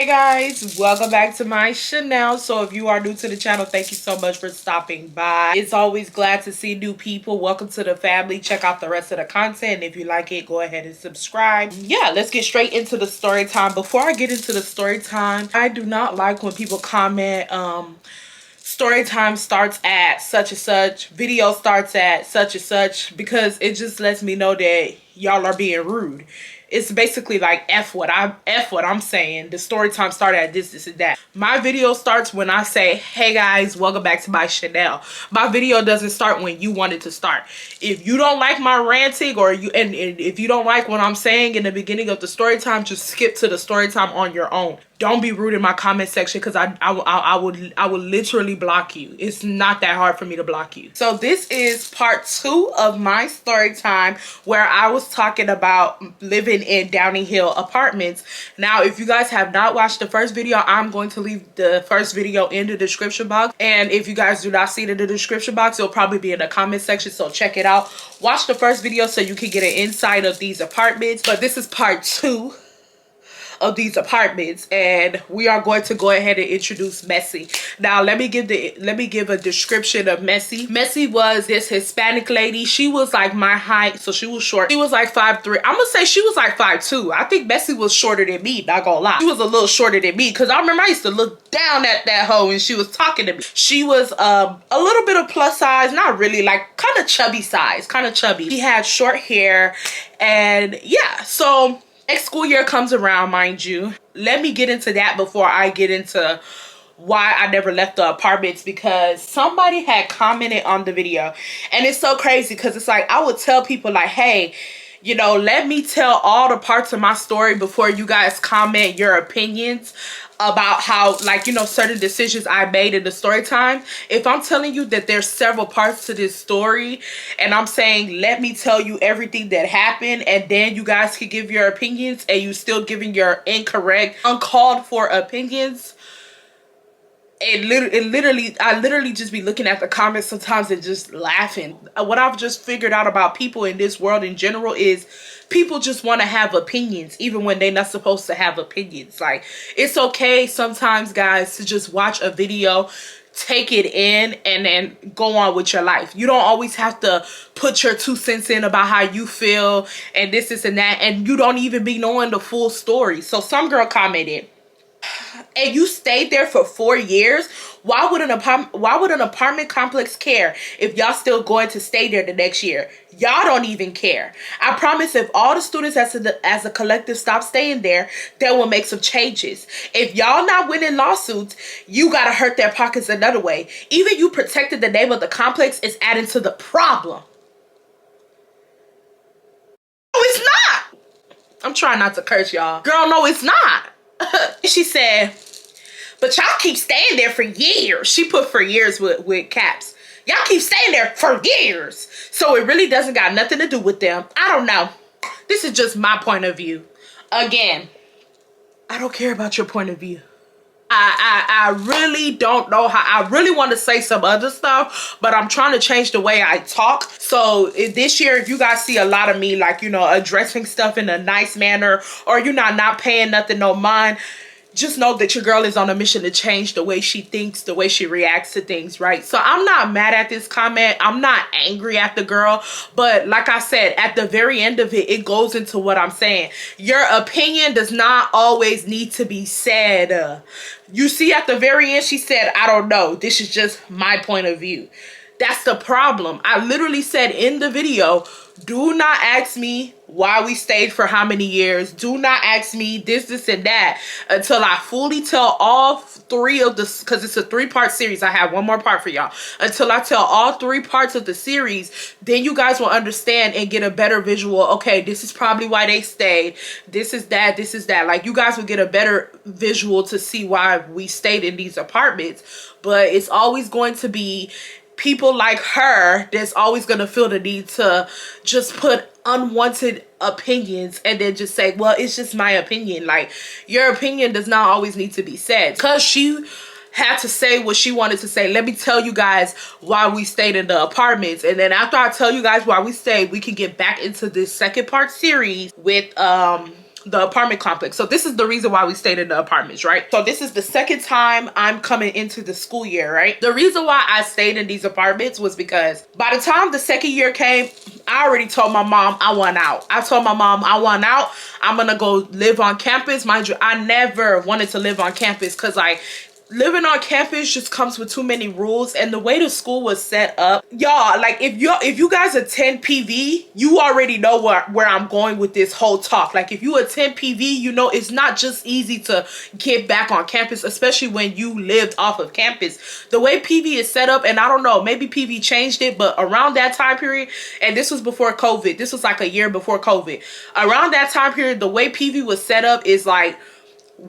Hey guys, welcome back to my channel. So if you are new to the channel, thank you so much for stopping by. It's always glad to see new people. Welcome to the family. Check out the rest of the content. If you like it, go ahead and subscribe. Yeah, let's get straight into the story time. Before I get into the story time, I do not like when people comment story time starts at such and such, video starts at such and such, because it just lets me know that y'all are being rude. It's basically like F what I'm saying. The story time started at this and that. My video starts when I say, hey guys, welcome back to my channel. My video doesn't start when you want it to start. If you don't like my ranting, or if you don't like what I'm saying in the beginning of the story time, just skip to the story time on your own. Don't be rude in my comment section, because I would literally block you. It's not that hard for me to block you. So this is part 2 of my story time, where I was talking about living in Downing Hill apartments. Now, if you guys have not watched the first video, I'm going to leave the first video in the description box. And if you guys do not see it in the description box, it'll probably be in the comment section. So check it out. Watch the first video so you can get an insight of these apartments. But this is part 2 of these apartments, and we are going to go ahead and introduce Messy. Now let me give a description of Messy. Messy was this Hispanic lady. She was like my height, so she was short. She was like 5'3". I'm gonna say she was like 5'2". I think Messy was shorter than me, not gonna lie. She was a little shorter than me, because I remember I used to look down at that hoe when she was talking to me. She was a little bit of plus size, not really, like kind of chubby size, kind of chubby. She had short hair, and yeah, so next school year comes around, mind you. Let me get into that before I get into why I never left the apartments, because somebody had commented on the video. And it's so crazy, because it's like I would tell people like, hey, you know, let me tell all the parts of my story before you guys comment your opinions about how, like, you know, certain decisions I made in the story time. If I'm telling you that there's several parts to this story, and I'm saying, let me tell you everything that happened, and then you guys can give your opinions, and you still giving your incorrect, uncalled for opinions, I literally just be looking at the comments sometimes and just laughing. What I've just figured out about people in this world in general is people just want to have opinions even when they're not supposed to have opinions. Like, it's okay sometimes, guys, to just watch a video, take it in, and then go on with your life. You don't always have to put your 2 cents in about how you feel and this and that, and you don't even be knowing the full story. So some girl commented, and you stayed there for 4 years. Why would an apartment complex care if y'all still going to stay there the next year? Y'all don't even care. I promise, if all the students as a collective stop staying there, they will make some changes. If y'all not winning lawsuits, you gotta hurt their pockets another way. Even you protecting the name of the complex is adding to the problem. No, it's not. I'm trying not to curse, y'all. Girl, no, it's not. She said, but y'all keep staying there for years. She put for years with caps. Y'all keep staying there for years. So it really doesn't got nothing to do with them. I don't know. This is just my point of view. Again, I don't care about your point of view. I really don't know how. I really want to say some other stuff, but I'm trying to change the way I talk. So this year, if you guys see a lot of me, like, you know, addressing stuff in a nice manner, or you're not paying nothing no mind, just know that your girl is on a mission to change the way she thinks, the way she reacts to things, right? So I'm not mad at this comment. I'm not angry at the girl. But like I said, at the very end of it, it goes into what I'm saying. Your opinion does not always need to be said. You see, at the very end, she said, I don't know. This is just my point of view. That's the problem. I literally said in the video, do not ask me why we stayed for how many years. Do not ask me this, and that until I fully tell all 3 of the, because it's a 3-part series. I have 1 more part for y'all. Until I tell all 3 parts of the series, then you guys will understand and get a better visual. Okay, this is probably why they stayed. This is that, this is that. Like, you guys will get a better visual to see why we stayed in these apartments. But it's always going to be people like her that's always going to feel the need to just put unwanted opinions and then just say, well, it's just my opinion. Like, your opinion does not always need to be said. Because she had to say what she wanted to say. Let me tell you guys why we stayed in the apartments, and then after I tell you guys why we stayed, we can get back into this 2nd part series with the apartment complex. So this is the reason why we stayed in the apartments, right? So this is the second time I'm coming into the school year, right? The reason why I stayed in these apartments was because by the time the second year came, I already told my mom I want out. I told my mom I want out. I'm gonna go live on campus. Mind you, I never wanted to live on campus because like living on campus just comes with too many rules, and the way the school was set up, y'all, like if you guys attend PV, you already know where I'm going with this whole talk. Like if you attend PV, you know it's not just easy to get back on campus, especially when you lived off of campus. The way PV is set up, and I don't know, maybe PV changed it, but around that time period, and this was before COVID, this was like a year before COVID, around that time period, the way PV was set up is like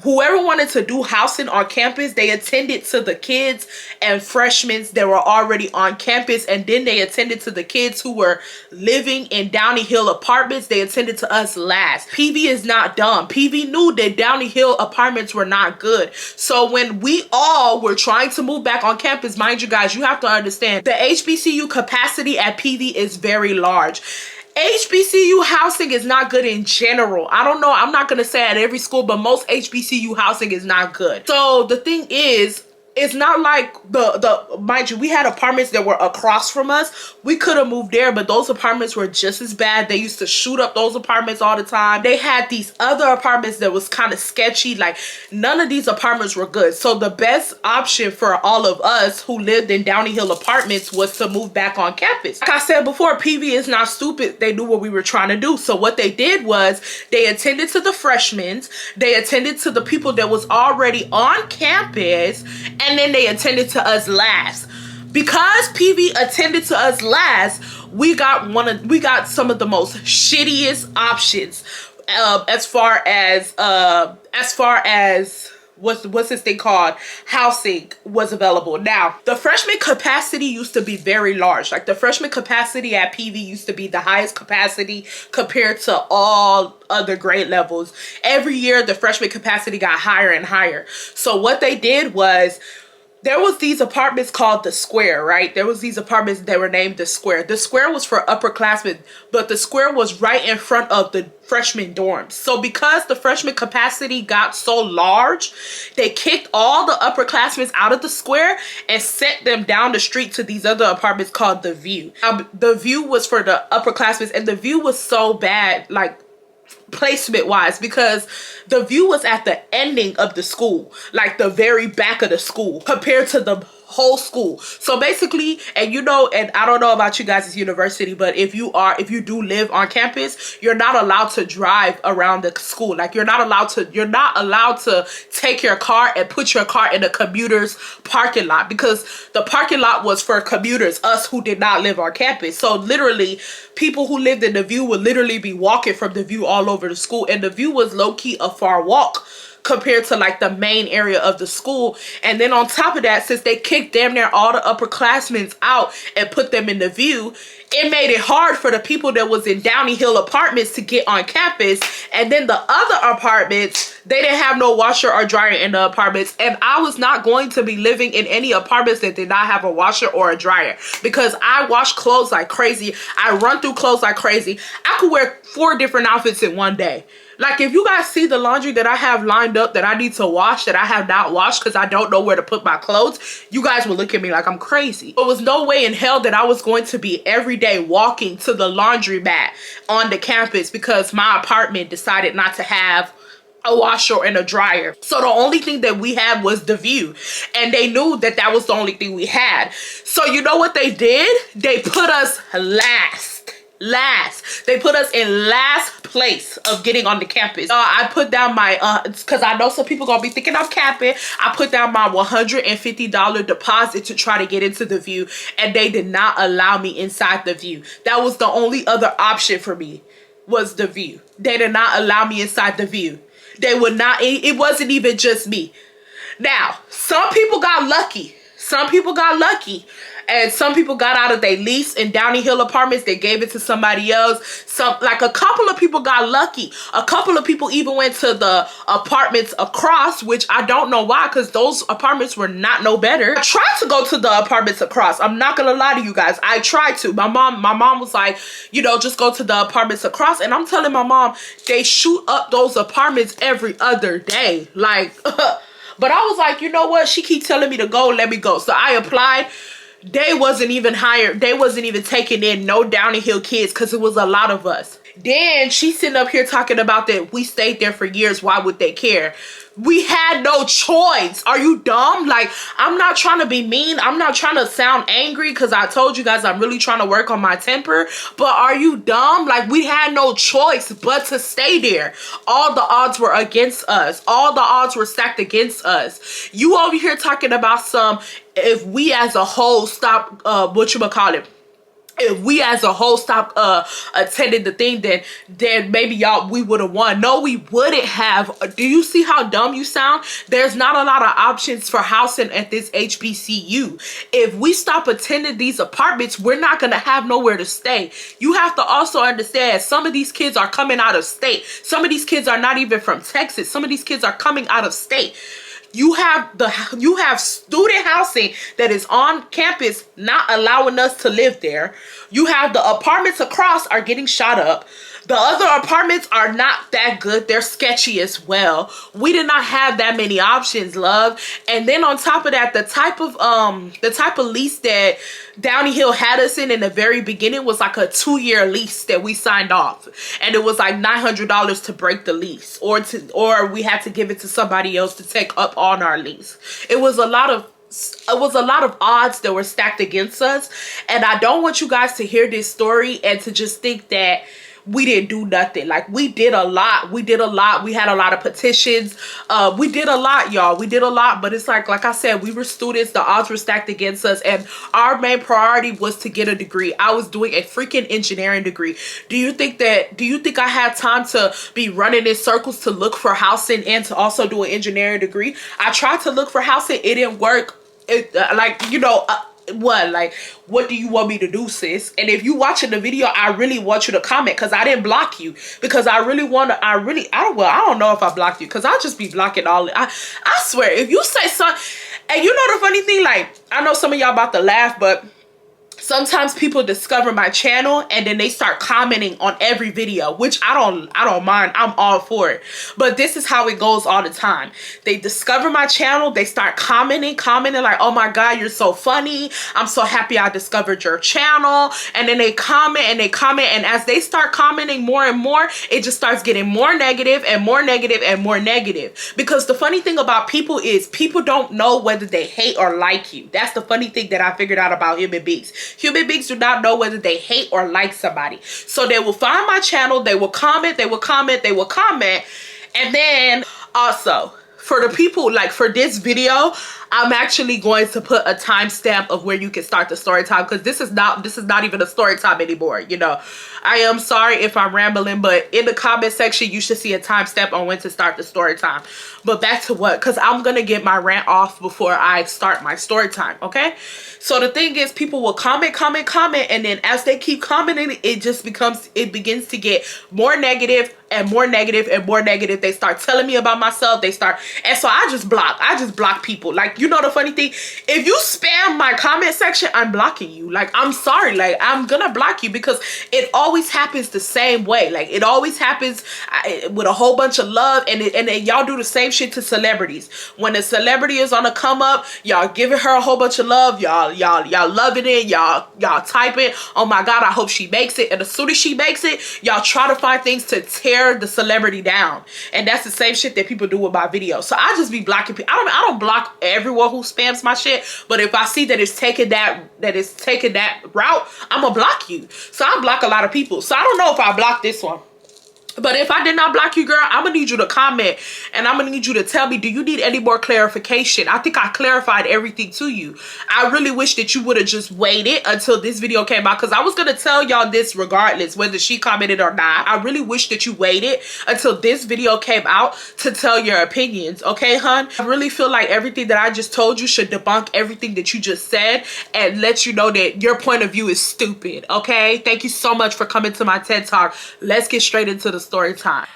whoever wanted to do housing on campus, they attended to the kids and freshmen that were already on campus, and then they attended to the kids who were living in Downey Hill apartments. They attended to us last. PV is not dumb. PV knew that Downey Hill apartments were not good. So when we all were trying to move back on campus, mind you guys, you have to understand the HBCU capacity at PV is very large. HBCU housing is not good in general. I don't know, I'm not gonna say at every school, but most HBCU housing is not good. So the thing is, it's not like mind you, we had apartments that were across from us. We could have moved there, but those apartments were just as bad. They used to shoot up those apartments all the time. They had these other apartments that was kind of sketchy. Like none of these apartments were good. So the best option for all of us who lived in Downey Hill apartments was to move back on campus. Like I said before, PV is not stupid. They knew what we were trying to do. So what they did was they attended to the freshmen, they attended to the people that was already on campus, and then they attended to us last. Because PV attended to us last, we got some of the most shittiest options as far as what's this thing called, housing was available. Now the freshman capacity used to be very large. Like the freshman capacity at PV used to be the highest capacity compared to all other grade levels. Every year the freshman capacity got higher and higher. So what they did was, there was these apartments called the Square, right? There was these apartments that were named the Square. The Square was for upperclassmen, but the Square was right in front of the freshman dorms. So because the freshman capacity got so large, they kicked all the upperclassmen out of the Square and sent them down the street to these other apartments called the View. The View was for the upperclassmen, and the View was so bad, like placement wise, because the View was at the ending of the school, like the very back of the school compared to the whole school. So basically, and you know, and I don't know about you guys' university, but if you do live on campus, you're not allowed to drive around the school. Like you're not allowed to take your car and put your car in a commuter's parking lot, because the parking lot was for commuters, us who did not live on campus. So literally, people who lived in the View would literally be walking from the View all over the school, and the View was low-key a far walk compared to like the main area of the school. And then on top of that, since they kicked damn near all the upperclassmen out and put them in the View, it made it hard for the people that was in Downey Hill apartments to get on campus. And then the other apartments, they didn't have no washer or dryer in the apartments, and I was not going to be living in any apartments that did not have a washer or a dryer, because I wash clothes like crazy. I run through clothes like crazy. I could wear 4 different outfits in one day. Like if you guys see the laundry that I have lined up that I need to wash that I have not washed because I don't know where to put my clothes, you guys will look at me like I'm crazy. There was no way in hell that I was going to be every day walking to the laundromat on the campus because my apartment decided not to have a washer and a dryer. So the only thing that we had was the View, and they knew that that was the only thing we had. So you know what they did? They put us last. They put us in last place of getting on the campus. I put down my because I know some people gonna be thinking I'm capping. I put down my $150 deposit to try to get into the View, and they did not allow me inside the View. That was the only other option for me, was the View. They did not allow me inside the View. They would not. It wasn't even just me. Now, some people got lucky. Some people got lucky And some people got out of their lease in Downey Hill apartments. They gave it to somebody else. Like a couple of people got lucky. A couple of people even went to the apartments across, which I don't know why, because those apartments were not no better. I tried to go to the apartments across. I'm not gonna lie to you guys. I tried to. My mom was like, you know, just go to the apartments across. And I'm telling my mom, they shoot up those apartments every other day. Like, but I was like, you know what? She keep telling me to go, let me go. So I applied. They wasn't even hired. They wasn't even taking in no Downey Hill kids because it was a lot of us. Then she's sitting up here talking about that we stayed there for years. Why would they care? We had no choice. Are you dumb? Like, I'm not trying to be mean. I'm not trying to sound angry because I told you guys I'm really trying to work on my temper. But are you dumb? Like, we had no choice but to stay there. All the odds were against us. All the odds were stacked against us. You over here talking about if we as a whole stop, if we as a whole stopped attending the thing, then maybe we would have won. No, we wouldn't have. Do you see how dumb you sound? There's not a lot of options for housing at this HBCU. If we stop attending these apartments, we're not going to have nowhere to stay. You have to also understand, some of these kids are coming out of state. Some of these kids are not even from Texas. Some of these kids are coming out of state. You have student housing that is on campus not allowing us to live there. You have the apartments across are getting shot up. The other apartments are not that good. They're sketchy as well. We did not have that many options, love. And then on top of that, the type of lease that Downey Hill had us in the very beginning was like a 2-year lease that we signed off. And it was like $900 to break the lease, or we had to give it to somebody else to take up on our lease. It was a lot of odds that were stacked against us. And I don't want you guys to hear this story and to just think that we didn't do nothing. Like, we did a lot. We did a lot. We had a lot of petitions. We did a lot, y'all. We did a lot. But it's like I said, we were students. The odds were stacked against us. And our main priority was to get a degree. I was doing a freaking engineering degree. Do you think I had time to be running in circles to look for housing and to also do an engineering degree? I tried to look for housing. It didn't work. What do you want me to do, sis? And if you watching the video, I really want you to comment, because I didn't block you, because I don't know if I blocked you, because I'll just be blocking I swear, if you say something. And you know the funny thing, like, I know some of y'all about to laugh, but sometimes people discover my channel and then they start commenting on every video, which I don't mind. I'm all for it. But this is how it goes all the time. They discover my channel, they start commenting like, oh my God, you're so funny. I'm so happy I discovered your channel. And then they comment and they comment. And as they start commenting more and more, it just starts getting more negative and more negative and more negative. Because the funny thing about people is people don't know whether they hate or like you. That's the funny thing that I figured out about human beings. Human beings do not know whether they hate or like somebody. So they will find my channel, they will comment, they will comment, they will comment. And then also, for the people, like for this video, I'm actually going to put a timestamp of where you can start the story time, because this is not even a story time anymore. You know, I am sorry if I'm rambling, but in the comment section you should see a timestamp on when to start the story time. But back to what, because I'm gonna get my rant off before I start my story time. Okay, so the thing is, people will comment, and then as they keep commenting, it begins to get more negative and more negative and more negative. They start telling me about myself. And so I just block people. Like, you know the funny thing, if you spam my comment section, I'm blocking you. Like, I'm sorry, like, I'm gonna block you, because it always happens the same way. Like, it always happens with a whole bunch of love, and then y'all do the same shit to celebrities. When a celebrity is on a come up, y'all giving her a whole bunch of love, y'all loving it, y'all typing, oh my God, I hope she makes it. And as soon as she makes it, y'all try to find things to tear the celebrity down. And that's the same shit that people do with my videos. So I just be blocking people. I don't block everyone who spams my shit, but if I see that it's taking that route, I'm gonna block you. So I block a lot of people. So I don't know if I block this one. But if I did not block you, girl, I'm gonna need you to comment, and I'm gonna need you to tell me, do you need any more clarification? I think I clarified everything to you. I really wish that you would have just waited until this video came out, because I was gonna tell y'all this regardless whether she commented or not. I really wish that you waited until this video came out to tell your opinions, okay, hun? I really feel like everything that I just told you should debunk everything that you just said and let you know that your point of view is stupid, okay? Thank you so much for coming to my TED Talk. Let's get straight into the story time.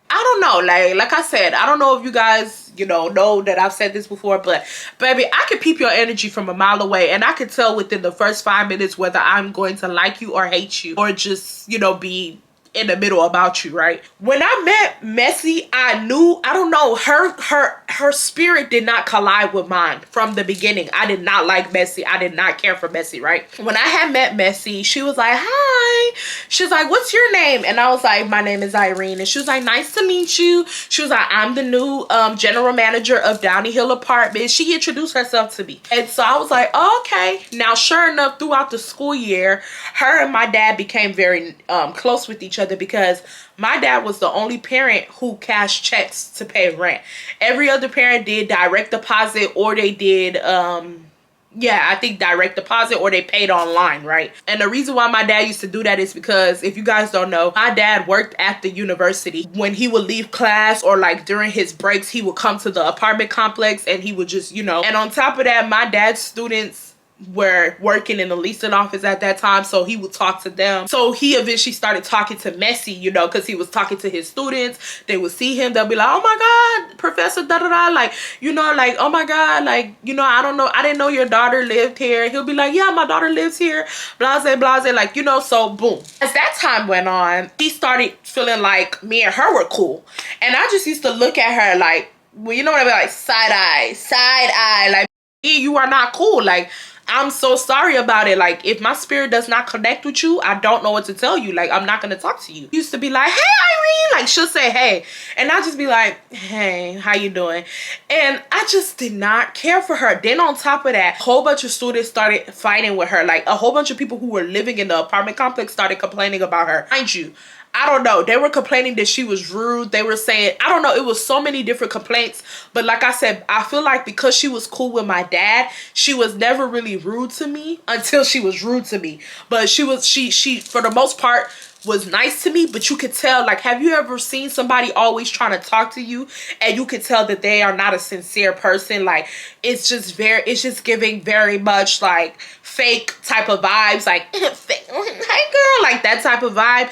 I don't know, like I said, I don't know if you guys, you know that I've said this before, but baby, I can peep your energy from a mile away, and I can tell within the first 5 minutes whether I'm going to like you or hate you, or just, be in the middle about you, right? When I met Messy, I knew, I don't know, her spirit did not collide with mine from the beginning. I did not like Messy. I did not care for Messy, right? When I had met Messy, she was like, hi. She's like, what's your name? And I was like, my name is Irene. And she was like, nice to meet you. She was like, I'm the new general manager of Downey Hill Apartments. She introduced herself to me. And so I was like, oh, okay. Now, sure enough, throughout the school year, her and my dad became very close with each other, because my dad was the only parent who cashed checks to pay rent. Every other parent did direct deposit, or they did I think direct deposit, or they paid online, right? And the reason why my dad used to do that is because, if you guys don't know, my dad worked at the university. When he would leave class, or like during his breaks, he would come to the apartment complex, and he would just, and on top of that, my dad's students were working in the leasing office at that time, so he would talk to them. So he eventually started talking to Messy, because he was talking to his students. They would see him, they'll be like, oh my god, Professor da-da-da, like, like, oh my god, like, I don't know, I didn't know your daughter lived here. He'll be like, yeah, my daughter lives here, blase blase, like, so boom. As that time went on, he started feeling like me and her were cool, and I just used to look at her like, well, you know what I mean, like side eye, like, you are not cool, like, I'm so sorry about it. Like, if my spirit does not connect with you, I don't know what to tell you. Like, I'm not going to talk to you. He used to be like, hey, Irene. Like, she'll say, hey. And I'll just be like, hey, how you doing? And I just did not care for her. Then on top of that, a whole bunch of students started fighting with her. Like, a whole bunch of people who were living in the apartment complex started complaining about her. Mind you, I don't know. They were complaining that she was rude. They were saying, I don't know. It was so many different complaints. But like I said, I feel like because she was cool with my dad, she was never really rude to me until she was rude to me. But she for the most part, was nice to me. But you could tell, like, have you ever seen somebody always trying to talk to you, and you could tell that they are not a sincere person? Like, it's just giving very much like fake type of vibes, like, hey girl, like that type of vibe.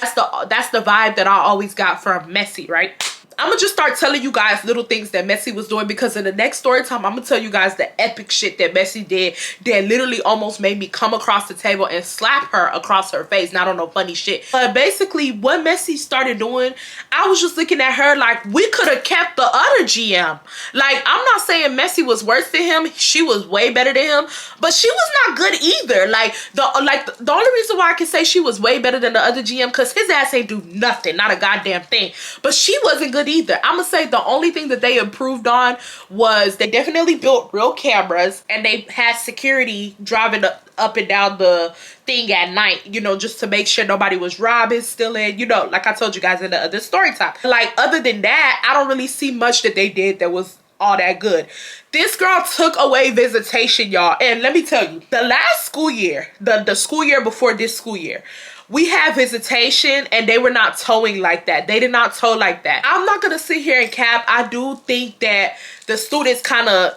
That's the vibe that I always got from Messy, right? I'm gonna just start telling you guys little things that Messy was doing, because in the next story time, I'm gonna tell you guys the epic shit that Messy did that literally almost made me come across the table and slap her across her face. Not on no funny shit, but basically what Messy started doing, I was just looking at her like, we could have kept the other GM. Like, I'm not saying Messy was worse than him. She was way better than him, but she was not good either. Like, the only reason why I can say she was way better than the other GM, because his ass ain't do nothing, not a goddamn thing. But she wasn't good either. I'm gonna say the only thing that they improved on was they definitely built real cameras, and they had security driving up and down the thing at night, just to make sure nobody was robbing, stealing, like I told you guys in the other story time. Like, other than that, I don't really see much that they did that was all that good. This girl took away visitation, y'all. And let me tell you, the last school year, the school year before this school year, we had visitation, and they were not towing like that. They did not tow like that. I'm not gonna sit here and cap. I do think that the students kind of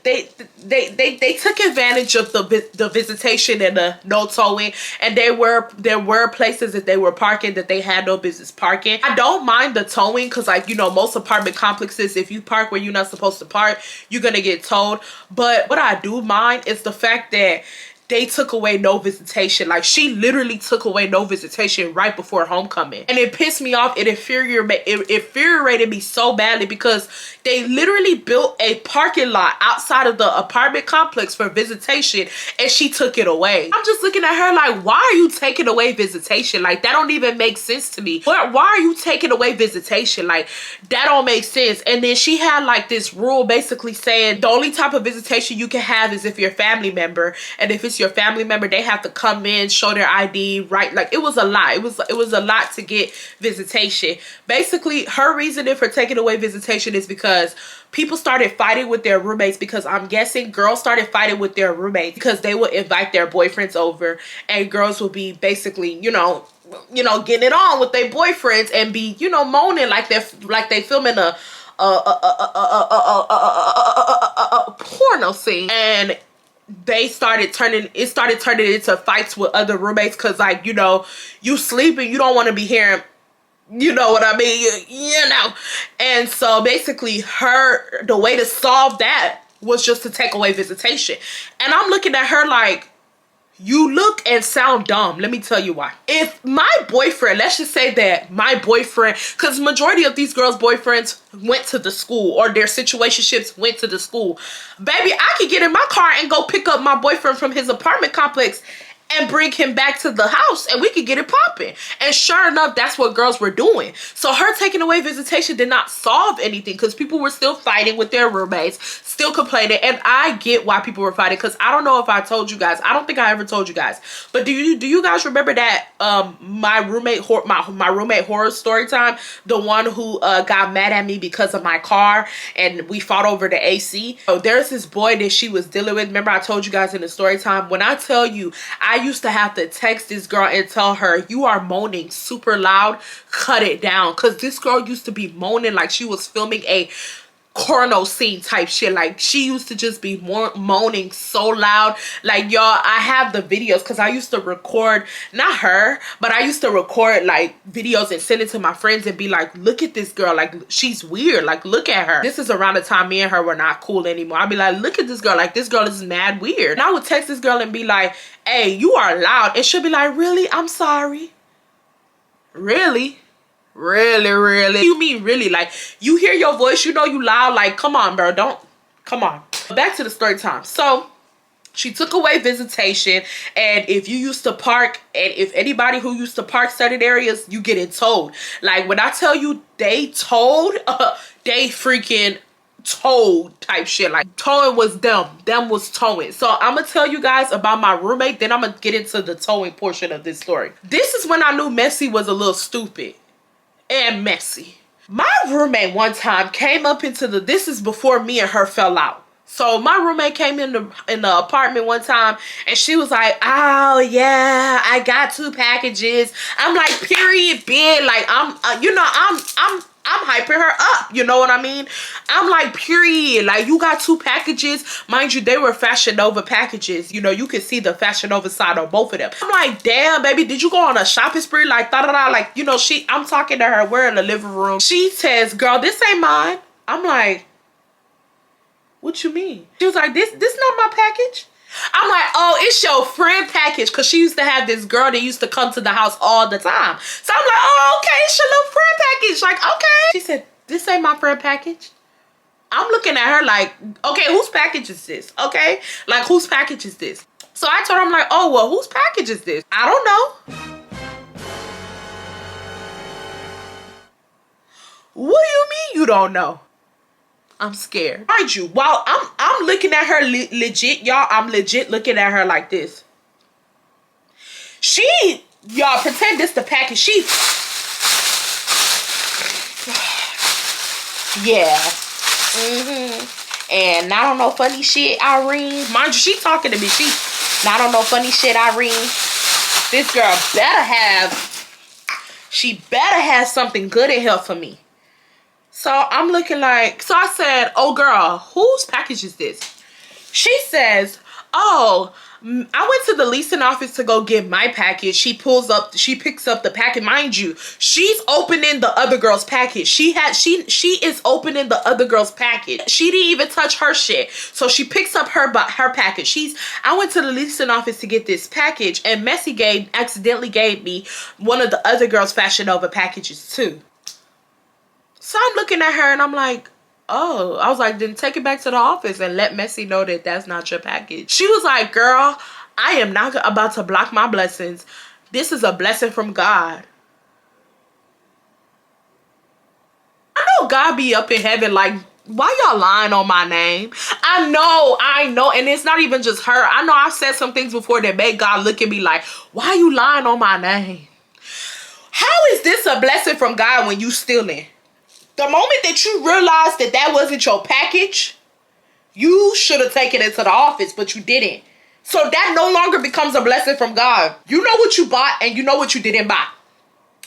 they took advantage of the visitation and the no towing, and there were places that they were parking that they had no business parking. I don't mind the towing, because, like, most apartment complexes, if you park where you're not supposed to park, you're gonna get towed. But what I do mind is the fact that they took away no visitation. Like, she literally took away no visitation right before homecoming. And it pissed me off. It infuriated me so badly, because they literally built a parking lot outside of the apartment complex for visitation, and she took it away. I'm just looking at her like, why are you taking away visitation? Like, that don't even make sense to me. Why are you taking away visitation? Like, that don't make sense. And then she had like this rule basically saying the only type of visitation you can have is if you're a family member, and if it's it's your family member, they have to come in, show their ID, right? Like, it was a lot. It was a lot to get visitation. Basically, her reasoning for taking away visitation is because people started fighting with their roommates, because I'm guessing girls started fighting with their roommates because they would invite their boyfriends over, and girls would be basically, you know, getting it on with their boyfriends and be, you know, moaning like they filming a porno scene. And they started turning into fights with other roommates, because, like, you know, you sleeping, you don't want to be hearing, you know what I mean, you know. And so basically the way to solve that was just to take away visitation. And I'm looking at her like, you look and sound dumb. Let me tell you why. If my boyfriend, let's just say that my boyfriend, because majority of these girls' boyfriends went to the school, or their situationships went to the school. Baby, I could get in my car and go pick up my boyfriend from his apartment complex and bring him back to the house, and we could get it popping. And sure enough, that's what girls were doing. So her taking away visitation did not solve anything, because people were still fighting with their roommates, still complaining. And I get why people were fighting, because I don't know if I told you guys. I don't think I ever told you guys. But do you guys remember that my roommate horror story time, the one who got mad at me because of my car and we fought over the AC? So there's this boy that she was dealing with. Remember I told you guys in the story time, when I tell you, I used to have to text this girl and tell her, you are moaning super loud, cut it down. Because this girl used to be moaning like she was filming a porno scene type shit. Like, she used to just be moaning so loud. Like, y'all, I have the videos, because I used to record, not her, but I used to record like videos and send it to my friends and be like, look at this girl, like, she's weird, like, look at her. This is around the time me and her were not cool anymore. I'd be like, look at this girl, like, this girl is mad weird. And I would text this girl and be like, hey, you are loud. And she'll be like, really? I'm sorry. Really? Really? You mean really? Like, you hear your voice, you know you loud. Like, come on, bro. Come on. Back to the story time. So she took away visitation, and if you used to park, and if anybody who used to park certain areas, you get it towed. Like, when I tell you they towed, they freaking towed type shit. Like, towing was them was towing. So I'm gonna tell you guys about my roommate, then I'm gonna get into the towing portion of this story. This is when I knew Messy was a little stupid and messy. My roommate one time came up into this is before me and her fell out. So my roommate came in the apartment one time, and she was like, oh yeah, I got 2 packages. I'm like, period, bitch. Like, I'm hyping her up, you know what I mean? I'm like, period, like, you got 2 packages. Mind you, they were Fashion Nova packages. You know, you can see the Fashion Nova side on both of them. I'm like, damn, baby, did you go on a shopping spree? Like, da-da-da, like, you know, I'm talking to her, we're in the living room. She says, girl, this ain't mine. I'm like, what you mean? She was like, this not my package. I'm like, oh, it's your friend package, because she used to have this girl that used to come to the house all the time. So I'm like, oh, okay, it's your little friend package. Like, okay. She said, this ain't my friend package. I'm looking at her like, okay, whose package is this? Okay, like, whose package is this? So I told her, I'm like, oh, well, whose package is this? I don't know. What do you mean you don't know? I'm scared. Mind you, while I'm looking at her legit, y'all, I'm legit looking at her like this. Y'all, pretend this the package. Yeah. And not on no funny shit, Irene. Mind you, she talking to me. She not on no funny shit, Irene. This girl she better have something good in here for me. So I'm looking like, so I said, oh girl, whose package is this? She says, oh, I went to the leasing office to go get my package. She picks up the package. Mind you, she's opening the other girl's package. She is opening the other girl's package. She didn't even touch her shit. So she picks up her package. I went to the leasing office to get this package, and Messy accidentally gave me one of the other girl's Fashion Nova packages too. So I'm looking at her and I'm like, oh. I was like, then take it back to the office and let Messy know that that's not your package. She was like, girl, I am not about to block my blessings. This is a blessing from God. I know God be up in heaven like, why y'all lying on my name? I I know. And it's not even just her. I know I've said some things before that made God look at me like, why are you lying on my name? How is this a blessing from God when you stealing? The moment that you realize that that wasn't your package, you should have taken it to the office, but you didn't. So that no longer becomes a blessing from God. You know what you bought and you know what you didn't buy.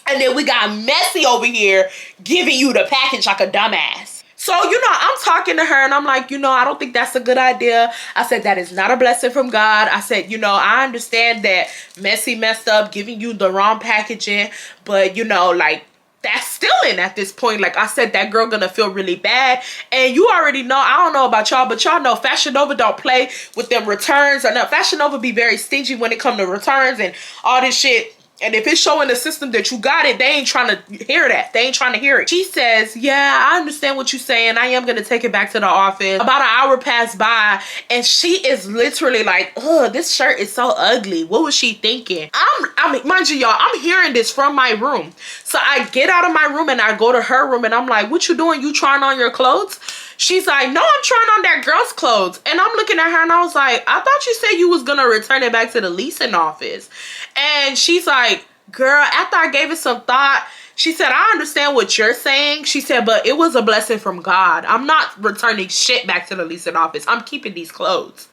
And then we got Messy over here giving you the package like a dumbass. So, I'm talking to her and I'm like, I don't think that's a good idea. I said, that is not a blessing from God. I said, I understand that Messy messed up giving you the wrong packaging, but, like, that's stealing at this point. Like I said, that girl gonna feel really bad. And you already know, I don't know about y'all, but y'all know Fashion Nova don't play with them returns or not. Fashion Nova be very stingy when it comes to returns and all this shit. And if it's showing the system that you got it, they ain't trying to hear that. They ain't trying to hear it. She says, yeah, I understand what you're saying. I am going to take it back to the office. About an hour passed by and she is literally like, ugh, this shirt is so ugly. What was she thinking? I mean, mind you, y'all, I'm hearing this from my room. So I get out of my room and I go to her room and I'm like, what you doing? You trying on your clothes? She's like, no, I'm trying on that girl's clothes. And I'm looking at her and I was like, I thought you said you was going to return it back to the leasing office. And she's like, girl, after I gave it some thought, she said, I understand what you're saying. She said, but it was a blessing from God. I'm not returning shit back to the leasing office. I'm keeping these clothes.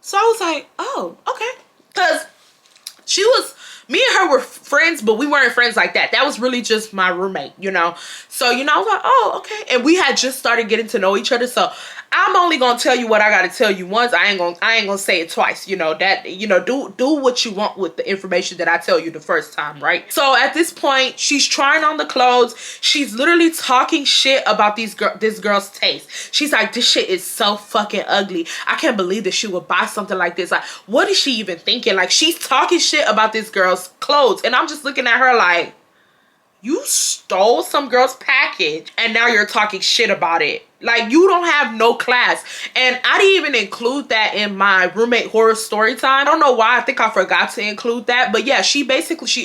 So I was like, oh, okay. Because me and her were friends, but we weren't friends like that. That was really just my roommate, So, I was like, oh, okay. And we had just started getting to know each other. So I'm only gonna tell you what I gotta tell you once. I ain't gonna say it twice. Do what you want with the information that I tell you the first time, right? So at this point, she's trying on the clothes. She's literally talking shit about this girl's taste. She's like, this shit is so fucking ugly. I can't believe that she would buy something like this. Like, what is she even thinking? Like, she's talking shit about this girl's clothes, and I'm just looking at her like, you stole some girl's package and now you're talking shit about it. Like, you don't have no class. And I didn't even include that in my roommate horror story time. I don't know why. I think I forgot to include that. But yeah, she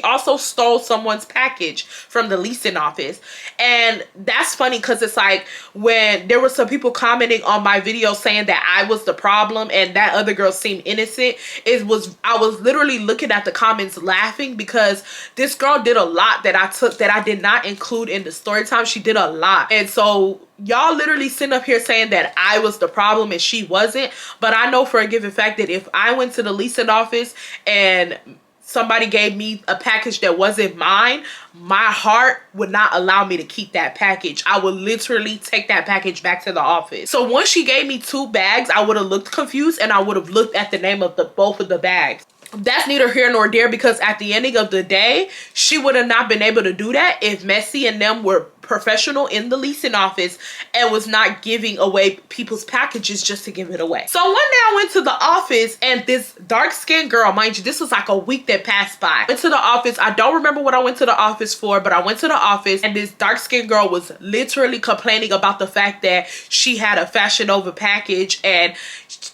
also stole someone's package from the leasing office. And that's funny because it's like when there were some people commenting on my video saying that I was the problem and that other girl seemed innocent. I was literally looking at the comments laughing because this girl did a lot that I did not include in the story time. She did a lot. And so y'all literally sitting up here saying that I was the problem and she wasn't. But I know for a given fact that if I went to the leasing office and somebody gave me a package that wasn't mine, my heart would not allow me to keep that package. I would literally take that package back to the office. So once she gave me 2 bags, I would have looked confused and I would have looked at the name of both of the bags. That's neither here nor there because at the ending of the day, she would have not been able to do that if Messy and them were professional in the leasing office and was not giving away people's packages just to give it away. So one day I went to the office and this dark-skinned girl, mind you, this was like a week that passed by. I went to the office. I don't remember what I went to the office for, but I went to the office and this dark-skinned girl was literally complaining about the fact that she had a Fashion Nova package and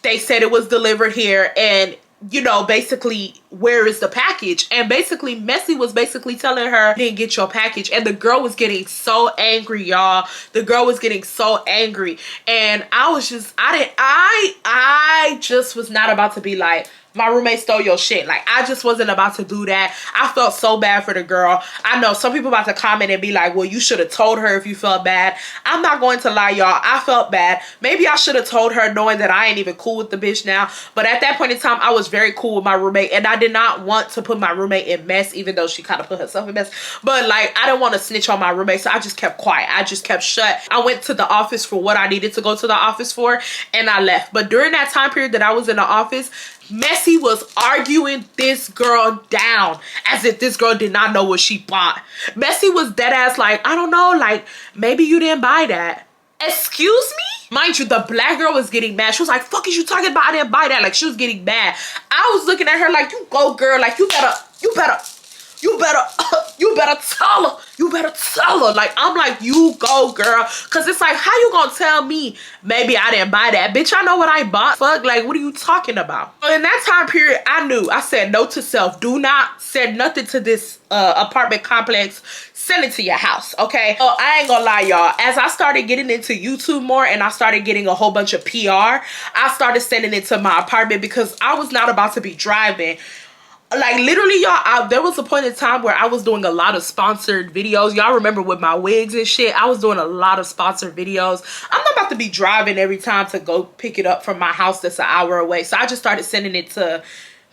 they said it was delivered here and basically, where is the package? And basically, Messy was basically telling her, didn't get your package. And the girl was getting so angry, y'all. The girl was getting so angry. And I just was not about to be like, my roommate stole your shit. Like, I just wasn't about to do that. I felt so bad for the girl. I know some people about to comment and be like, well, you should have told her if you felt bad. I'm not going to lie, y'all. I felt bad. Maybe I should have told her knowing that I ain't even cool with the bitch now. But at that point in time, I was very cool with my roommate. And I did not want to put my roommate in mess, even though she kind of put herself in mess. But like, I didn't want to snitch on my roommate. So I just kept quiet. I just kept shut. I went to the office for what I needed to go to the office for. And I left. But during that time period that I was in the office, Messy was arguing this girl down as if this girl did not know what she bought. Messy was dead ass like, I don't know, like, maybe you didn't buy that. Excuse me? Mind you, the black girl was getting mad. She was like, fuck is you talking about? I didn't buy that. Like, she was getting mad. I was looking at her like, you go, girl. Like, you better tell her. You better tell her. Like, I'm like, you go, girl. Because it's like, how you gonna tell me maybe I didn't buy that? Bitch, I know what I bought. Fuck, like, what are you talking about? In that time period, I knew. I said no to self. Do not send nothing to this apartment complex. send it to your house, okay? Oh, I ain't gonna lie, y'all. As I started getting into YouTube more and I started getting a whole bunch of PR, I started sending it to my apartment because I was not about to be driving. Like, literally, y'all, there was a point in time where I was doing a lot of sponsored videos. Y'all remember with my wigs and shit, I was doing a lot of sponsored videos. I'm not about to be driving every time to go pick it up from my house that's an hour away. So I just started sending it to,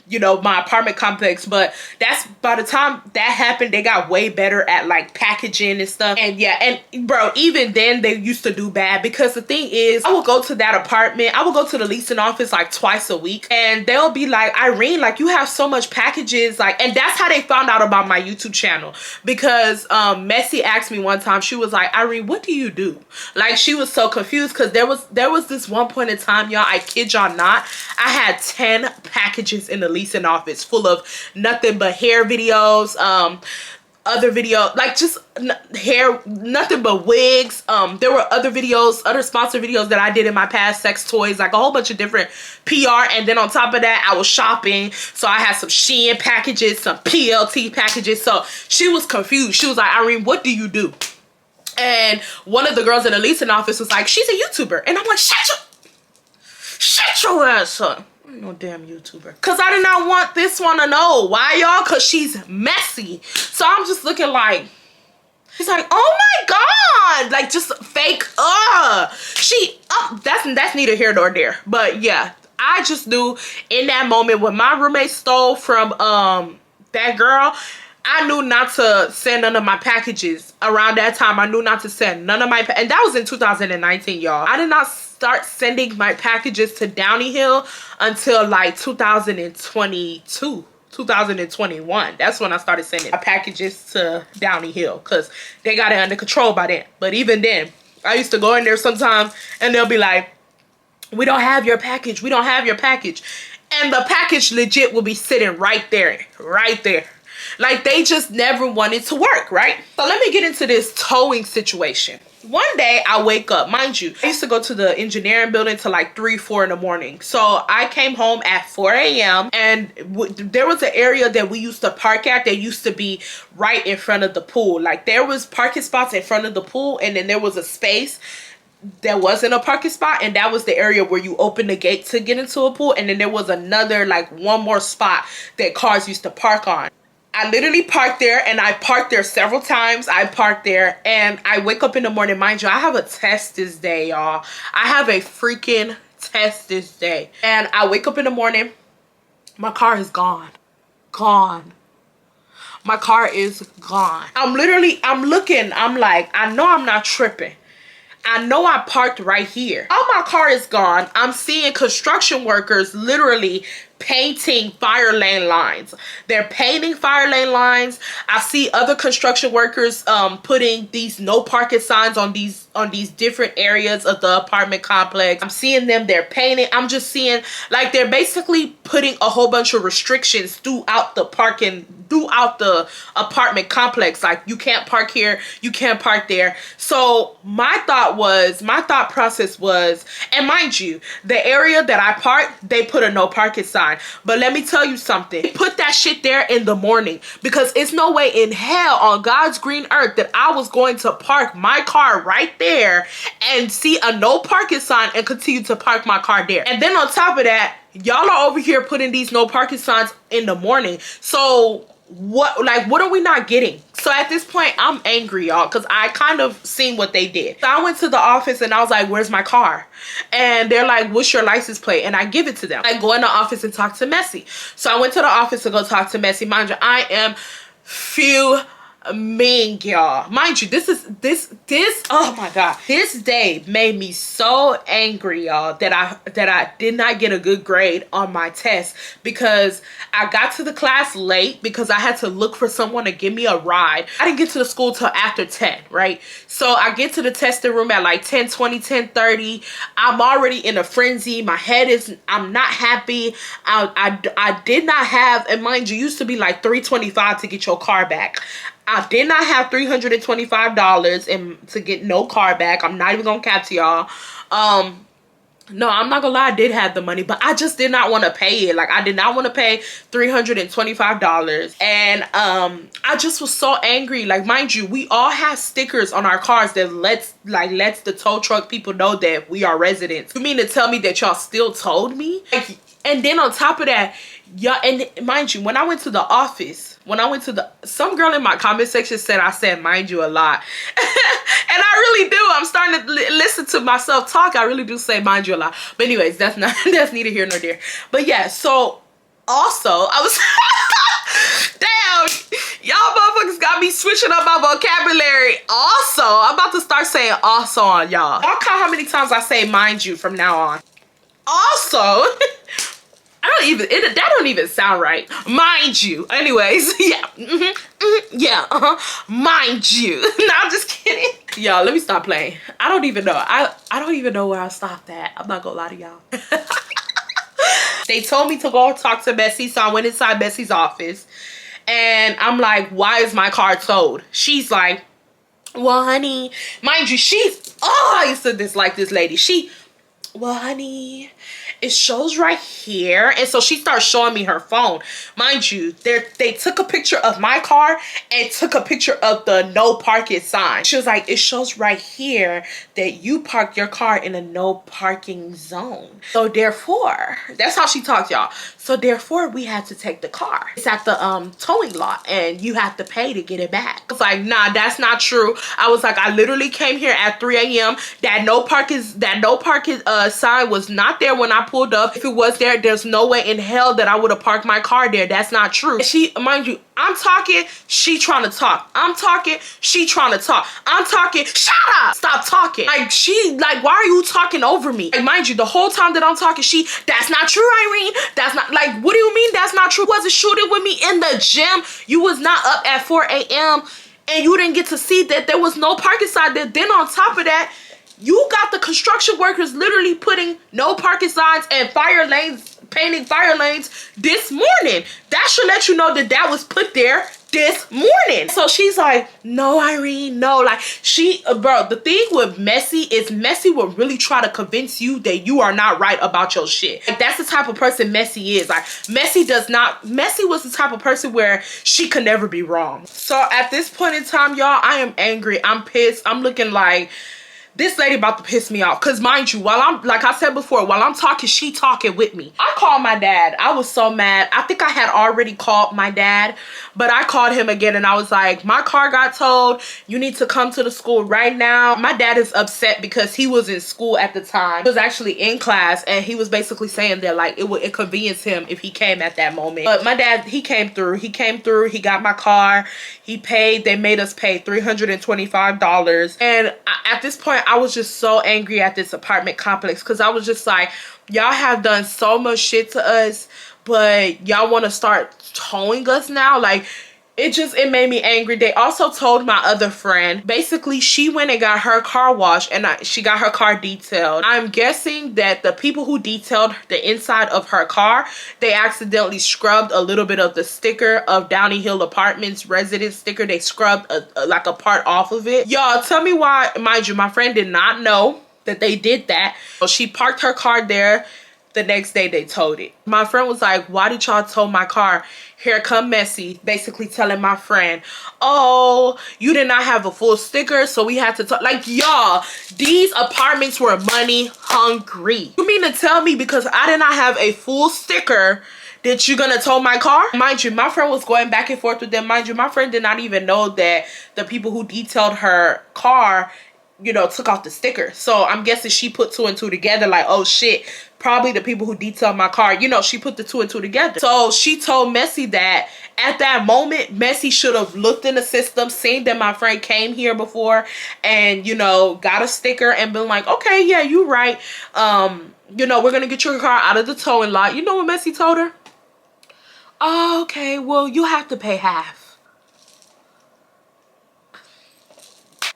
you know, my apartment complex. But that's, by the time that happened, they got way better at like packaging and stuff. And yeah, and bro, even then they used to do bad, because the thing is, I would go to that apartment, I would go to the leasing office like twice a week, and they'll be like, Irene, like, you have so much packages, like, and that's how they found out about my YouTube channel. Because Messi asked me one time, she was like, Irene, what do you do? Like, she was so confused, because there was this one point in time, y'all, I kid y'all not, I had 10 packages in the leasing office full of nothing but hair videos, other video, like just hair, nothing but wigs. There were other videos, other sponsored videos that I did in my past, sex toys, like a whole bunch of different PR. And then on top of that, I was shopping, so I had some Shein packages, some PLT packages. So she was confused. She was like, Irene, what do you do? And one of the girls in the leasing office was like, she's a YouTuber. And I'm like, shut your ass up. No damn YouTuber. Cause I did not want this one to know. Why, y'all? Cause she's messy. So I'm just looking like, she's like, oh my god, like just fake. That's neither here nor there. But yeah, I just knew in that moment when my roommate stole from that girl, I knew not to send none of my packages. Around that time, I knew not to send none of my, and that was in 2019, y'all. I did not start sending my packages to Downey Hill until like 2022, 2021. That's when I started sending my packages to Downey Hill, because they got it under control by then. But even then, I used to go in there sometimes and they'll be like, we don't have your package, we don't have your package. And the package legit will be sitting right there, right there. Like, they just never wanted to work, right? So let me get into this towing situation. One day I wake up, mind you, I used to go to the engineering building till like 3, 4 in the morning. So I came home at 4 a.m. and there was an area that we used to park at that used to be right in front of the pool. Like, there was parking spots in front of the pool, and then there was a space that wasn't a parking spot, and that was the area where you open the gate to get into a pool. And then there was another, like, one more spot that cars used to park on. I literally parked there, and I parked there several times. I parked there, and I wake up in the morning. Mind you, I have a test this day, y'all. I have a freaking test this day. And I wake up in the morning. My car is gone. Gone. My car is gone. I'm looking. I'm like, I know I'm not tripping. I know I parked right here. Oh, my car is gone. I'm seeing construction workers literally painting fire lane lines. They're painting fire lane lines. I see other construction workers putting these no parking signs on these different areas of the apartment complex. I'm seeing them, they're painting. I'm just seeing, like, they're basically putting a whole bunch of restrictions throughout the apartment complex. Like, you can't park here, you can't park there. So my thought process was, and mind you, the area that I parked, they put a no parking sign. But let me tell you something. Put that shit there in the morning, because it's no way in hell on God's green earth that I was going to park my car right there and see a no parking sign and continue to park my car there. And then on top of that, y'all are over here putting these no parking signs in the morning. So what are we not getting? So at this point, I'm angry, y'all, because I kind of seen what they did. So I went to the office and I was like, where's my car? And they're like, what's your license plate? And I give it to them. I go in the office and talk to Messi. So I went to the office to go talk to Messi. Mind you, I am fuming, y'all. Mind you, this oh my god, this day made me so angry, y'all, that I did not get a good grade on my test, because I got to the class late because I had to look for someone to give me a ride. I didn't get to the school till after 10, right? So I get to the testing room at like 10:20, 10:30. I'm already in a frenzy. I'm not happy. I did not have, and mind you, used to be like $325 to get your car back. I did not have $325 to get no car back. I'm not even gonna cap to y'all. No, I'm not gonna lie, I did have the money, but I just did not want to pay it. Like, I did not want to pay $325. And I just was so angry. Like, mind you, we all have stickers on our cars that lets the tow truck people know that we are residents. You mean to tell me that y'all still towed me? Like, and then on top of that, y'all, and mind you, when I went to the office, some girl in my comment section said I said mind you a lot. And I really do. I'm starting to listen to myself talk. I really do say mind you a lot. But anyways, that's neither here nor there. But yeah, so also I was damn, y'all motherfuckers got me switching up my vocabulary. Also, I'm about to start saying also on y'all. Y'all count how many times I say mind you from now on. Also, that don't even sound right. Mind you. Anyways, yeah. Yeah, mind you. No, I'm just kidding. Y'all, let me stop playing. I don't even know. I don't even know where I stopped at. I'm not gonna lie to y'all. They told me to go talk to Bessie, so I went inside Bessie's office. And I'm like, why is my car towed? She's like, well, honey, mind you, I used to dislike this lady. Well, honey, it shows right here. And so she starts showing me her phone. Mind you, they took a picture of my car and took a picture of the no parking sign. She was like, it shows right here that you parked your car in a no parking zone. So therefore, that's how she talked, y'all. So therefore, we had to take the car. It's at the towing lot and you have to pay to get it back. I was like, nah, that's not true. I was like, I literally came here at 3 a.m. That no parking sign was not there when I pulled up. If it was there, there's no way in hell that I would have parked my car there. That's not true. Mind you, I'm talking, she trying to talk. I'm talking, she trying to talk. I'm talking, shut up, stop talking. Like, why are you talking over me? Like, mind you, the whole time that I'm talking, that's not true, Irene. That's not, like, what do you mean that's not true? Wasn't shooting with me in the gym. You was not up at 4 a.m. and you didn't get to see that there was no parking sign there. Then on top of that, you got the construction workers literally putting no parking signs and fire lanes, painting fire lanes this morning. That should let you know that that was put there this morning. So she's like, no, Irene, no. Like, bro, the thing with Messy is Messy will really try to convince you that you are not right about your shit. Like, that's the type of person Messy is. Like, Messy was the type of person where she could never be wrong. So at this point in time, y'all, I am angry. I'm pissed. I'm looking like, this lady about to piss me off. Because mind you, like I said before, while I'm talking, she talking with me. I called my dad. I was so mad. I think I had already called my dad, but I called him again and I was like, my car got towed. You need to come to the school right now. My dad is upset because he was in school at the time. He was actually in class and he was basically saying that like it would inconvenience him if he came at that moment. But my dad, he came through. He got my car. He paid. They made us pay $325. And at this point, I was just so angry at this apartment complex because I was just like, y'all have done so much shit to us, but y'all want to start towing us now? Like, it made me angry. They also told my other friend, basically she went and got her car washed and she got her car detailed. I'm guessing that the people who detailed the inside of her car, they accidentally scrubbed a little bit of the sticker of Downey Hill Apartments resident sticker. They scrubbed like a part off of it. Y'all, tell me why. Mind you, my friend did not know that they did that. So she parked her car there. The next day they towed it. My friend was like, why did y'all tow my car? Here come Messy, basically telling my friend, oh, you did not have a full sticker, so we had to tow. Like, y'all, these apartments were money hungry. You mean to tell me because I did not have a full sticker that you're gonna tow my car? Mind you, my friend was going back and forth with them. Mind you, my friend did not even know that the people who detailed her car, you know, took off the sticker. So I'm guessing she put 2 and 2 together, like, oh shit, probably the people who detailed my car, you know, she put the 2 and 2 together. So she told Messy that at that moment, Messy should have looked in the system, seen that my friend came here before and, you know, got a sticker and been like, okay, yeah, you're right. You know, we're gonna get your car out of the towing lot. You know what Messy told her? Oh, okay, well, you have to pay half.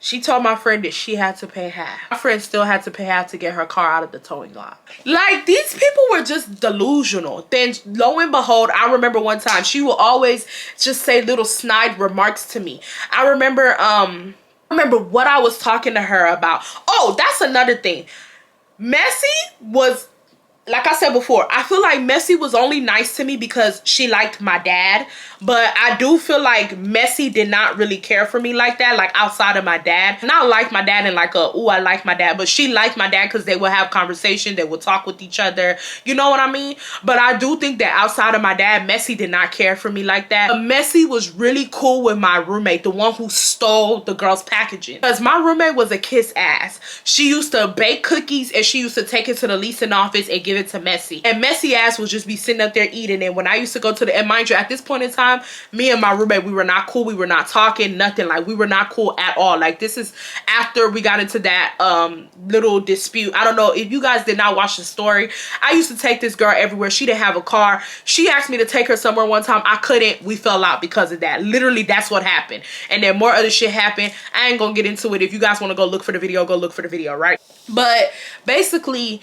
She told my friend that she had to pay half. My friend still had to pay half to get her car out of the towing lot. Like, these people were just delusional. Then, lo and behold, I remember one time, she will always just say little snide remarks to me. I remember what I was talking to her about. Oh, that's another thing. Messy was, like I said before, I feel like Messy was only nice to me because she liked my dad. But I do feel like Messy did not really care for me like that, like outside of my dad. And I like my dad and like ooh, I like my dad. But she liked my dad because they would have conversation. They would talk with each other. You know what I mean? But I do think that outside of my dad, Messy did not care for me like that. But Messy was really cool with my roommate, the one who stole the girl's packaging. Because my roommate was a kiss ass. She used to bake cookies and she used to take it to the leasing office and give it to Messy. And Messy ass would just be sitting up there eating. And when I used to go to the, and mind you, at this point in time, me and my roommate, we were not cool. We were not talking, nothing. Like, we were not cool at all. Like, this is after we got into that little dispute. I don't know if you guys did not watch the story. I used to take this girl everywhere. She didn't have a car. She asked me to take her somewhere one time. I couldn't. We fell out because of that. Literally, that's what happened. And then more other shit happened. I ain't gonna get into it. If you guys want to go look for the video, go look for the video, right? But basically,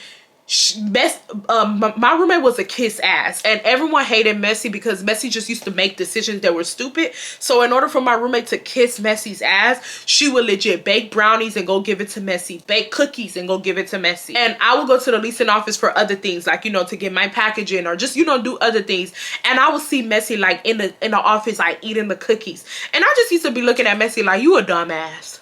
my roommate was a kiss ass, and everyone hated Messy because Messy just used to make decisions that were stupid. So in order for my roommate to kiss Messy's ass, she would legit bake brownies and go give it to Messy, bake cookies and go give it to Messy. And I would go to the leasing office for other things, like, you know, to get my packaging or just, you know, do other things. And I would see Messy like in the office, like eating the cookies, and I just used to be looking at Messy like, you a dumbass.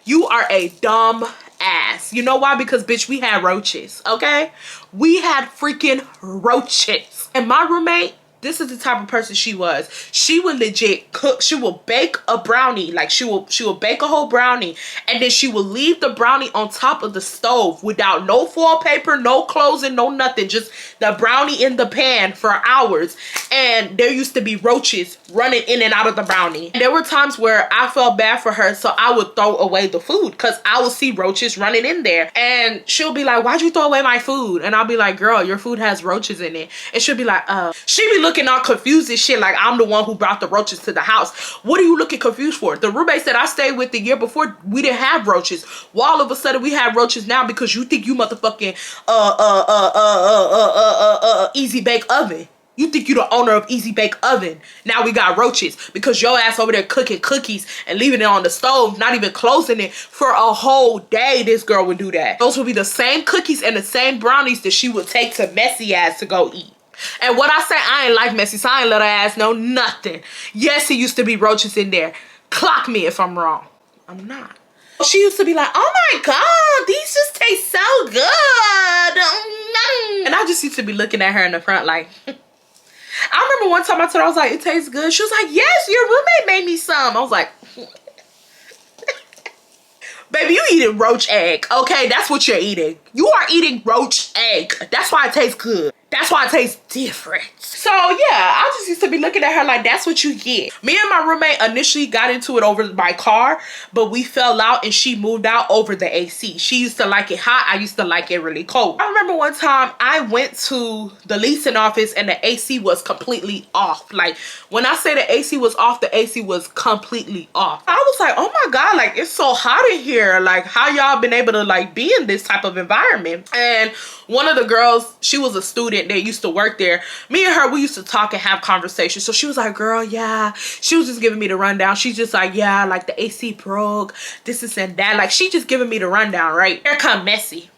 You are a dumb ass. You know why? Because, bitch, we had roaches, okay? We had freaking roaches. And my roommate, this is the type of person she was. She would legit cook. She will bake a brownie. Like, she will bake a whole brownie. And then she will leave the brownie on top of the stove without no foil paper, no closing, no nothing. Just the brownie in the pan for hours. And there used to be roaches running in and out of the brownie. And there were times where I felt bad for her, so I would throw away the food because I would see roaches running in there. And she'll be like, why'd you throw away my food? And I'll be like, girl, your food has roaches in it. And she'll be like, she be looking all confused and shit like I'm the one who brought the roaches to the house. What are you looking confused for? The roommate that I stayed with the year before, we didn't have roaches. Well, all of a sudden we have roaches now because you think you motherfucking Easy Bake Oven. You think you the owner of Easy Bake Oven. Now we got roaches because your ass over there cooking cookies and leaving it on the stove, not even closing it for a whole day. This girl would do that. Those would be the same cookies and the same brownies that she would take to Messy ass to go eat. And what I say, I ain't like Messy, so I ain't let her ass know nothing. Yes, it used to be roaches in there. Clock me if I'm wrong. I'm not. She used to be like, oh my God, these just taste so good. And I just used to be looking at her in the front like, I remember one time I told her, I was like, it tastes good. She was like, yes, your roommate made me some. I was like, baby, you eating roach egg, okay? That's what you're eating. You are eating roach egg. That's why it tastes good. That's why it tastes different. So yeah, I just used to be looking at her like, that's what you get. Me and my roommate initially got into it over my car, but we fell out and she moved out over the AC. She used to like it hot. I used to like it really cold. I remember one time I went to the leasing office and the AC was completely off. Like, when I say the AC was off, the AC was completely off. I was like, oh my God, like, it's so hot in here. Like, how y'all been able to like be in this type of environment? And one of the girls, she was a student that used to work there. Me and her, we used to talk and have conversations. So she was like, girl, yeah. She was just giving me the rundown. She's just like, yeah, like the AC broke, this and that. Like, she just giving me the rundown, right? Here come Messy.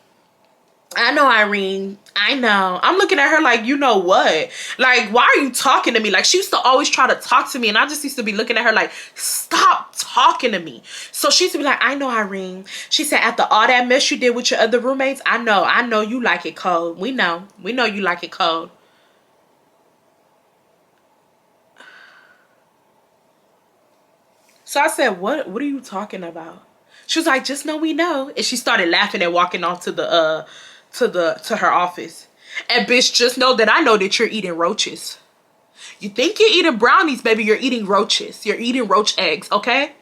I know, Irene. I know. I'm looking at her like, you know what? Like, why are you talking to me? Like, she used to always try to talk to me, and I just used to be looking at her like, stop talking to me. So she used to be like, I know, Irene. She said, after all that mess you did with your other roommates, I know you like it cold. We know you like it cold. So I said, what are you talking about? She was like, just know we know. And she started laughing and walking off to the to her office. And bitch, just know that I know that you're eating roaches. You think you're eating brownies, baby, you're eating roaches. You're eating roach eggs, okay?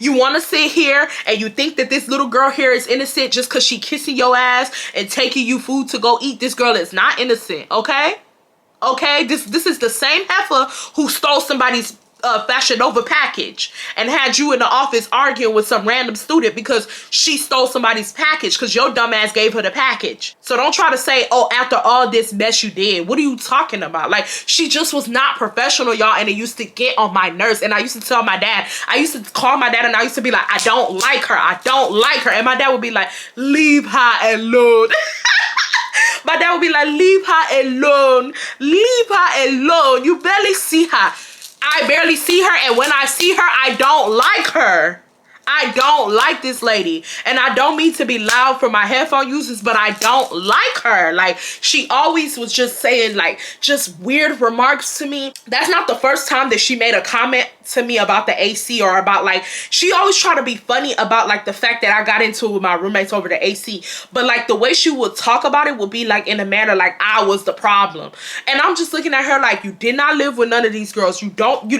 You want to sit here and you think that this little girl here is innocent just because she kissing your ass and taking you food to go eat. This girl is not innocent, okay? Okay, this is the same heifer who stole somebody's Fashion Nova package and had you in the office arguing with some random student because she stole somebody's package because your dumb ass gave her the package. So don't try to say, oh, after all this mess you did. What are you talking about? Like, she just was not professional, y'all, and it used to get on my nerves. And I used to tell my dad, I used to call my dad and I used to be like, I don't like her. I don't like her. And my dad would be like, leave her alone. My dad would be like, leave her alone. Leave her alone. You barely see her. I barely see her, and when I see her, I don't like her. I don't like this lady. And I don't mean to be loud for my headphone users, but I don't like her. Like, she always was just saying, like, just weird remarks to me. That's not the first time that she made a comment to me about the AC, or about, like, she always tried to be funny about, like, the fact that I got into it with my roommates over the AC. But, like, the way she would talk about it would be, like, in a manner like I was the problem. And I'm just looking at her like, you did not live with none of these girls. You don't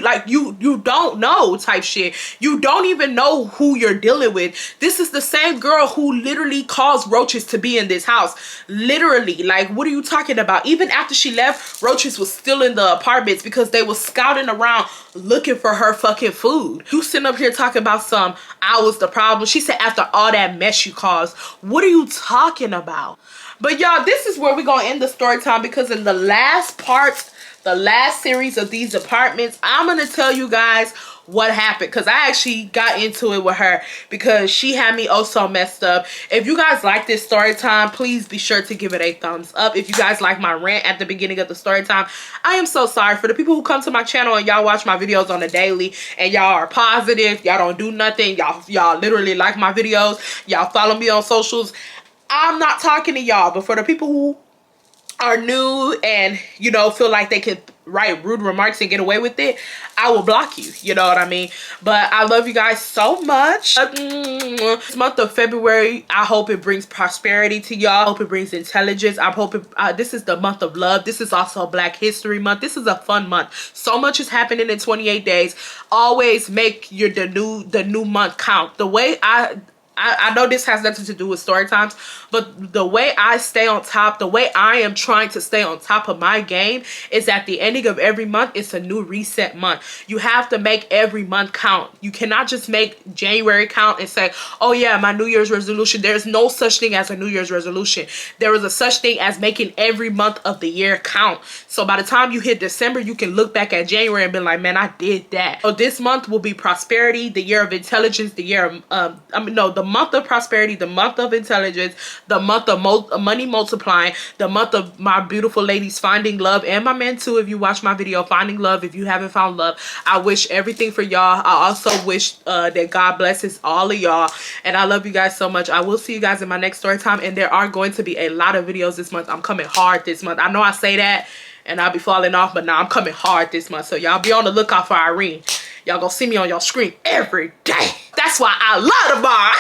know type shit. You don't even know who you're dealing with. This is the same girl who literally caused Roaches to be in this house. Literally. Like, what are you talking about? Even after she left, Roaches was still in the apartments because they were scouting around looking for her fucking food. You sitting up here talking about some, I was the problem. She said after all that mess you caused. What are you talking about? But y'all, this is where we're gonna end the story time, because in the last part, the last series of these apartments, I'm gonna tell you guys what happened, because I actually got into it with her because she had me oh so messed up. If you guys like this story time, please be sure to give it a thumbs up. If you guys like my rant at the beginning of the story time, I am so sorry for the people who come to my channel and y'all watch my videos on a daily and y'all are positive, y'all don't do nothing, y'all literally like my videos, y'all follow me on socials. I'm not talking to y'all, but for the people who are new and, you know, feel like they could write rude remarks and get away with it, I will block you. You know what I mean? But I love you guys so much. This month of February, I hope it brings prosperity to y'all. I hope it brings intelligence. I hope it, this is the month of love. This is also Black History Month. This is a fun month. So much is happening in 28 days. Always make the new month count. The way I know this has nothing to do with story times, but the way I stay on top, the way I am trying to stay on top of my game is at the ending of every month, it's a new reset month. You have to make every month count. You cannot just make January count and say, oh yeah, my New Year's resolution. There's no such thing as a New Year's resolution. There is a such thing as making every month of the year count. So by the time you hit December, you can look back at January and be like, man, I did that. So this month will be prosperity, the year of intelligence, the year of, the month of prosperity, the month of intelligence, the month of money multiplying, the month of my beautiful ladies finding love, and my men too, if you watch my video, finding love. If you haven't found love, I wish everything for y'all. I also wish that God blesses all of y'all, and I love you guys so much. I will see you guys in my next story time, and there are going to be a lot of videos this month. I'm coming hard this month. I know I say that and I'll be falling off, but now I'm coming hard this month, so y'all be on the lookout for Irene. Y'all gonna see me on your screen every day. That's why I love the bar.